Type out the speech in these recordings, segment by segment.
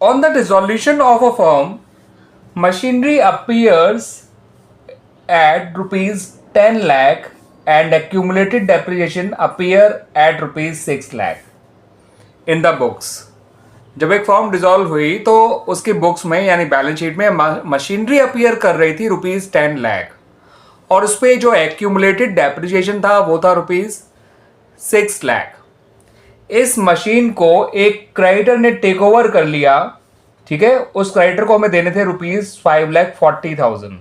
On the dissolution of a firm, machinery appears at rupees 10 lakh and accumulated depreciation appear at rupees 6 lakh in the books. जब एक form dissolve हुई तो उसकी books में यानी balance sheet में machinery appear कर रही थी रुपीज 10 लाख और उस पर जो एक्यूमुलेटेड डेप्रिसिएशन था वो था रुपीज 6 लाख. इस मशीन को एक क्रेडिटर ने टेक ओवर कर लिया. ठीक है, उस क्रेडिटर को हमें देने थे रुपीज 5,40,000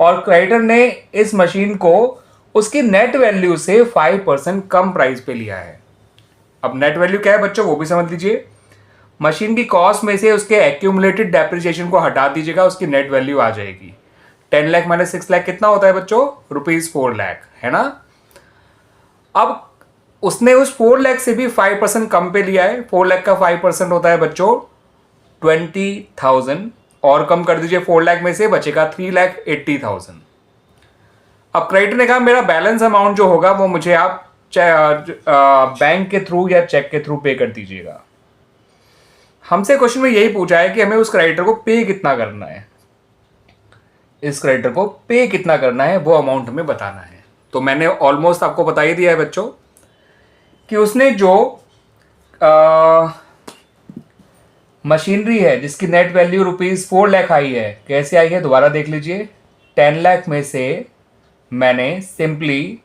और क्रेडिटर ने इस मशीन को उसकी नेट वैल्यू से 5% कम प्राइस पे लिया है. अब नेट वैल्यू क्या है बच्चों वो भी समझ लीजिए. मशीन की कॉस्ट में से उसके एक्यूमुलेटेड डेप्रिसिएशन को हटा दीजिएगा, उसकी नेट वैल्यू आ जाएगी. 10 लाख माइनस 6 लाख कितना होता है बच्चों? रुपीज 4 लाख, है ना. अब उसने उस 4 लाख से भी 5% कम पे लिया है. 4 लाख का 5% होता है बच्चों 20,000 और कम कर दीजिए 4 लाख में से बचेगा 3,80,000. अब क्रेडिटर ने कहा मेरा बैलेंस अमाउंट जो होगा वो मुझे आप बैंक के थ्रू या चेक के थ्रू पे कर दीजिएगा. हमसे क्वेश्चन में यही पूछा है कि हमें उस क्रेडिटर को पे कितना करना है. इस क्रेडिटर को पे कितना करना है वो अमाउंट हमें बताना है. तो मैंने ऑलमोस्ट आपको बता ही दिया है बच्चों कि उसने जो मशीनरी है जिसकी नेट वैल्यू रुपीज 4 लाख आई है, कैसे आई है दोबारा देख लीजिए. 10 लाख में से मैंने सिंपली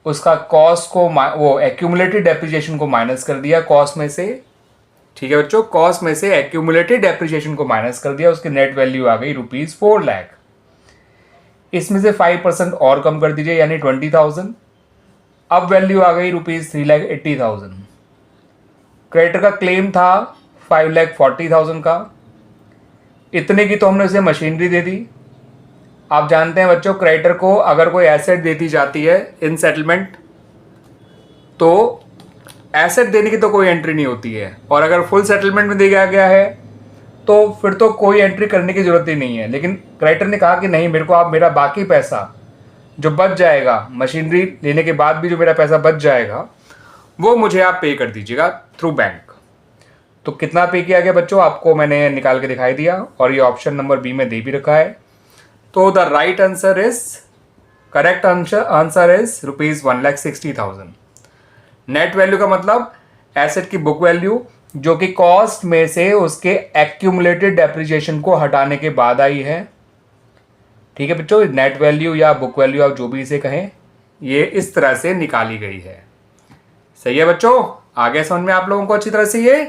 उसका कॉस्ट को वो एक्यूमुलेटेड डेप्रिसिएशन को माइनस कर दिया कॉस्ट में से. ठीक है बच्चों, कॉस्ट में से एक्यूमुलेटेड डेप्रिसिएशन को माइनस कर दिया, उसकी नेट वैल्यू आ गई रुपीज 4 लाख. इसमें से 5% और कम कर दीजिए यानी 20,000. अब वैल्यू आ गई रुपीज 3,80,000. क्रेडिटर का क्लेम था 5,40,000 का. इतने की तो हमने उसे मशीनरी दे दी. आप जानते हैं बच्चों क्रेडिटर को अगर कोई एसेट देती जाती है इन सेटलमेंट तो एसेट देने की तो कोई एंट्री नहीं होती है, और अगर फुल सेटलमेंट में दिया गया है तो फिर तो कोई एंट्री करने की जरूरत ही नहीं है. लेकिन क्रेडिटर ने कहा कि नहीं, मेरे को आप मेरा बाकी पैसा जो बच जाएगा मशीनरी लेने के बाद भी जो मेरा पैसा बच जाएगा वो मुझे आप पे कर दीजिएगा थ्रू बैंक. तो कितना पे किया गया बच्चों आपको मैंने निकाल के दिखाई दिया और ये ऑप्शन नंबर बी में दे भी रखा है. तो the right answer is correct answer is rupees 1,60,000. Net value का मतलब एसेट की बुक वैल्यू जो कि कॉस्ट में से उसके एक्यूमुलेटेड डेप्रिसिएशन को हटाने के बाद आई है. ठीक है बच्चों, नेट वैल्यू या बुक वैल्यू आप जो भी इसे कहें ये इस तरह से निकाली गई है. सही है बच्चों, आ गया समझ में आप लोगों को अच्छी तरह से ये.